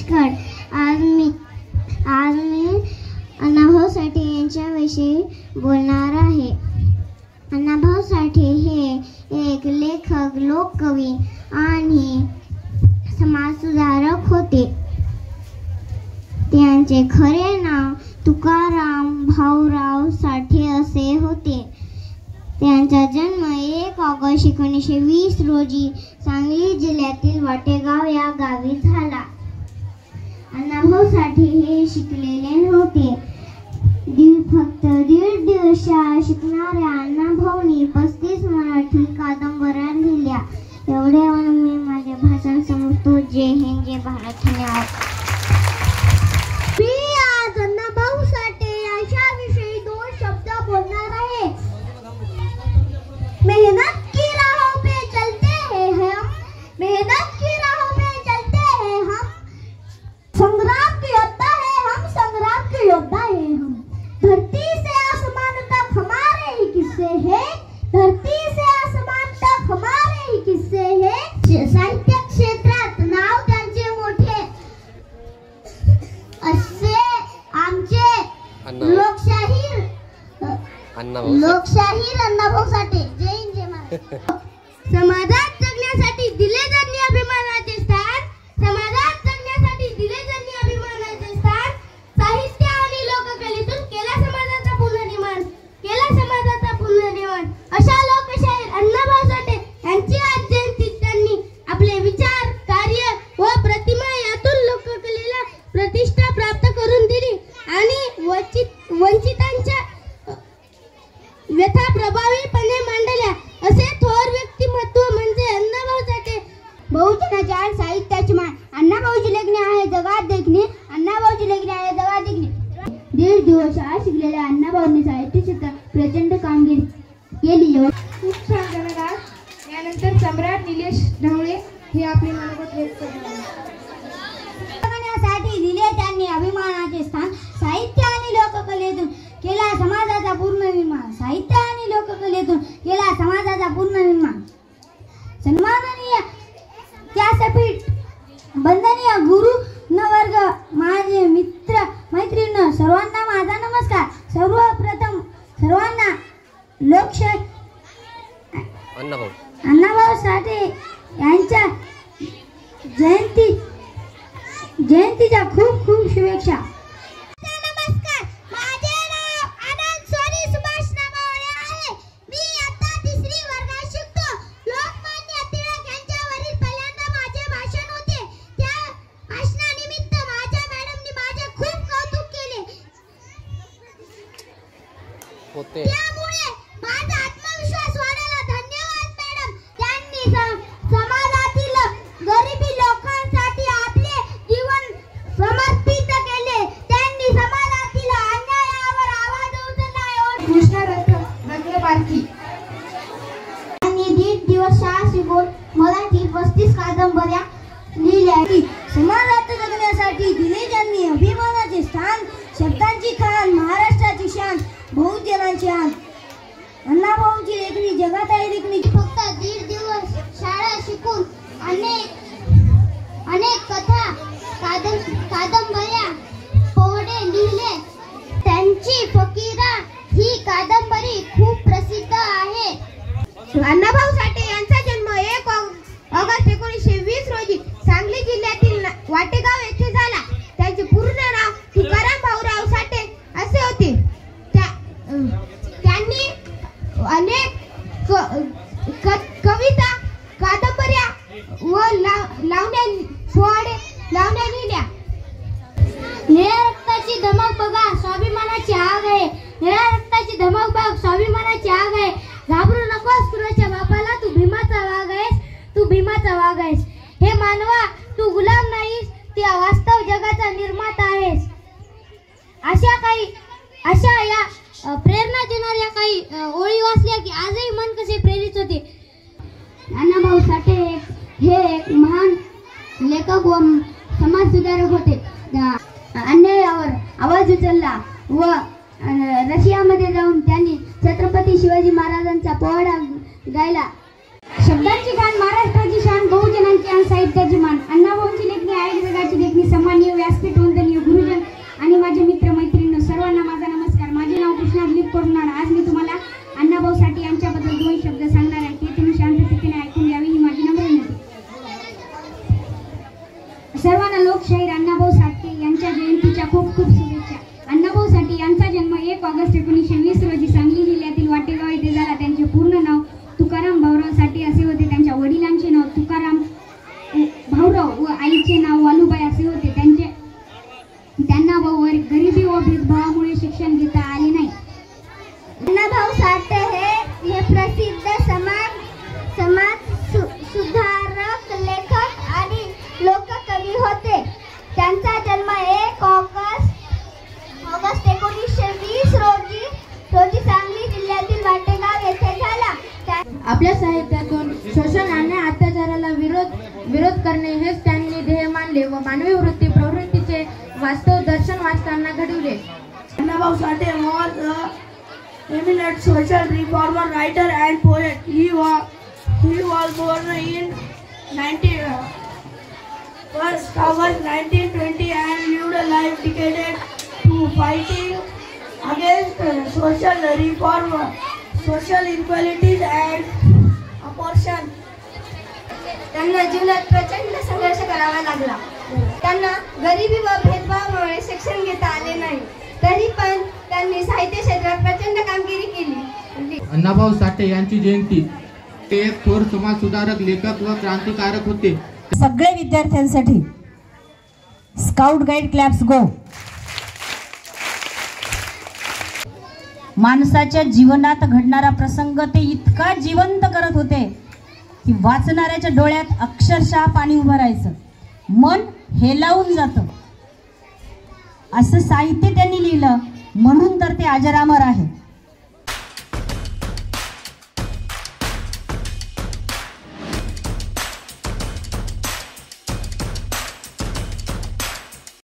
नमस्कार. आज मी अण्णाभाऊ साठे यांच्याविषयी बोलणार आहे. अण्णाभाऊ साठे हे एक लेखक, लोककवी आणि समाजसुधारक होते. त्यांचे खरे नाव तुकाराम भाऊराव साठे असे होते. त्यांचा जन्म 1 ऑगस्ट 1920 रोजी सांगली जिल्ह्यातील वाटेगाव या गावी झाला. अण्णाभाऊ साठे हे शिकलेले नव्हते. फक्त 1.5 दिवस शाळा शिकणाऱ्या अण्णाभाऊंनी 35 मराठी कादंबऱ्या लिहिल्या. एवढे मी माझे भाषण समजतो. जय हिंद, जय भारत. धन्यवाद. मी आज अण्णाभाऊ साठे यांच्याविषयी 2 शब्द बोलणार आहे. मेहनत की राहों पे चलते हैं हम, मेहनत की राहों पे चलते हैं हम, संग्राम के योद्धा है हम, संग्राम के योद्धा है हम. धरती से आसमान तक हमारे ही किस्से हैं, धरती से आसमान तक हमारे ही किस्से हैं. साहित्य क्षेत्रात नाव त्यांचे मोठे असे आमचे लोकशाहीर अण्णाभाऊ साठे. जय हिंद, जय महाराष्ट्र. समाजात जगण्यासाठी दिले त्यांनी अभिमानाचे स्थान, समाजात जगण्यासाठी दिले त्यांनी अभिमानाचे स्थान. साहित्य आणि लोककलेतून केला समाजाचा पुनर्निर्माण, केला समाजाचा पुनर्निर्माण. अशा लोकशाहीर अण्णाभाऊ साठे यांची आज जयंती. त्यांनी आपले विचार, कार्य व प्रतिमा यातून लोककलेला प्रतिष्ठा प्राप्त करून दिली आणि वंचितांच्या व्यथा प्रभावीपणे मांडल्या. असे थोर व्यक्तिमत्व म्हणजे अण्णाभाऊ साठे. बहुजनाची आड साहित्याची मान. अण्णाभाऊची लेखणी आहे जगात देखणी, अण्णाभाऊची लेखणी आहे जगात देखणी. 1.5 दिवस शाळा शिकलेल्या अण्णाभाऊंनी साहित्य क्षेत्रात प्रचंड कामगिरी केली. खूप छान गाणं. यानंतर सम्राट निलेश ढवळे हे आपले मनोगत व्यक्त करतात. दिले त्यांनी अभिमानाचे स्थान. साहित्य आणि लोककलेतून केला समाजाचा पूर्णनिर्माण, साहित्य आणि लोककलेतून केला समाजाचा पूर्णनिर्माण. सन्माननीय व्यासपीठ, वंदनीय गुरु वर्ग, माझे मित्र मैत्रिणी, सर्वांना माझा नमस्कार. सर्वप्रथम सर्वांना लोकशाही अण्णाभाऊ साठे यांच्या जयंतीच्या खूप खूप शुभेच्छा. नमस्कार. माझे नाव आनंद सोनी सुभाष नामावळे आहे. मी आता 3री वर्गात शिकतो. लोकमान्य टिळक यांच्यावरील पहिल्यांदा माझे भाषण होते. त्या भाषणानिमित्त माझ्या मॅडमनी माझे खूप कौतुक केले. त्यामुळे माझा आत्मविश्वास वाढला. धन्यवाद मॅडम. त्यांनी समाजातील गरीबी लोकांसाठी आपले जीवन समर्पित केले. त्यांनी समाजातील अन्यायावर आवाज उठवला. कृष्णरथ रंगपारखी. त्यांनी 1.5 दिवस शाळा शिकून मराठी 35 कादंबऱ्या लिहिल्या. समाजात जगण्यासाठी दिले त्यांनी अभिमानाचे स्थान. शब्दांची खान, महाराष्ट्राची शान, बहुजनांची आन. अण्णाभाऊंची लेखणी जगात आहे लेखणी. फक्त 1.5 दिवस शाळा शिकून अनेक कथा, कादंबऱ्या, पोवाडे लिहिले. त्यांची फकीरा ही कादंबरी खूप प्रसिद्ध आहे. अण्णाभाऊ साठे यांचा जन्म 1 ऑगस्ट 1920 रोजी सांगली जिल्ह्यातील वाटेगाव येथे झाला. त्यांचे पूर्ण नाव तुकाराम भाऊराव साठे असे होते. त्यांनी अनेक कविता, कादंबऱ्या व लावण्या लिहिल्या. निळ्या रक्ताची धमक बघा, स्वाभिमानाची आग आहे. निळ्या रक्ताची धमक बघ, स्वाभिमानाची आग आहे. घाबरू नकोस कुणाच्या बापाला, तू भीमाचा वाघ आहेस, तू भीमाचा वाघ आहेस. हे मानवा, तू गुलाम नाहीस, त्या वास्तव जगाचा निर्माता आहेस. अशा या प्रेरणा देणाऱ्या काही ओळी वाचल्या की आजही मन कसे प्रेरित होते. अण्णाभाऊ साठे हे एक महान लेखक व समाजसुधारक होते. अन्यायावर आवाज उचलला व रशियामध्ये जाऊन त्यांनी छत्रपती शिवाजी महाराजांचा पोवाडा गायला. शब्दांची खान, महाराष्ट्राची शान, बहुजनांची आन, साहित्याची मान. अण्णाभाऊंची लेखणी आहे जगाची याची देखील सन्माननीय व्यासपीठ वंदनीय गुरुजन आणि माझे मित्र मैत्रिणी सर्वांना माझा नमस्कार. माझे नाव कृष्णा दिलीप कोरनाड. आज मी तुम्हाला अण्णाभाऊ साठे यांच्याबद्दल 2 शब्द सांगणार आहे. ते तुम्ही शांततेने ऐकून घ्यावी ही माझी नम्र विनंती. सर्वांना लोकशाहीर अण्णाभाऊ साठे यांच्या जयंतीच्या खूप खूप शुभेच्छा. अण्णाभाऊ साठे यांचा जन्म 1 ऑगस्ट 1920 रोजी सांगली जिल्ह्यातील वाटेगाव येथे झाला. त्यांचे पूर्ण नाव तुकाराम भाऊराव साठे असे होते. त्यांच्या वडिलांचे नाव तुकाराम भाऊराव व आईचे नाव वालुबाई असे होते. त्यांना गरिबी व भेदभावामुळे शिक्षण घेता आले नाही. अण्णाभाऊ साठे हे प्रसिद्ध समाज सुधारक, लेखक आणि लोककवी होते. त्यांचा जन्म 1 ऑगस्ट 1920 रोजी सांगली जिल्ह्यातील वाटेगाव येथे झाला. आपल्या साहित्यातून शोषण आणि अत्याचाराला विरोध करणे हेच त्यांनी ध्येय मानले व मानवी प्रवृत्तीचे वास्तव दर्शन वाचताना घडविले. Annabau Sate was an eminent social reformer, writer and poet. He was born in 1st August 1920 and lived a life dedicated to fighting against social reform, social inequalities and oppression. त्यांना जीवनात प्रचंड संघर्ष करावा लागला. त्यांना गरिबी व भेदभावामुळे शिक्षण घेता आले नाही. तरी पण त्यांनी साहित्य क्षेत्रात प्रचंड कामगिरी केली. अण्णाभाऊ साठे यांची जयंती. ते एक थोर समाज सुधारक, लेखक व क्रांतिकारक होते. सगळे विद्यार्थ्यांसाठी स्काउट गाईड क्लॅप्स गो. माणसाच्या जीवनात घडणारा प्रसंग ते इतका जिवंत करत होते की वाचणाऱ्याच्या डोळ्यात अक्षरशः पाणी उभं राहायचं, मन हेलावून जातं. असं साहित्य त्यांनी लिहिलं म्हणून तर ते अजरामर आहे.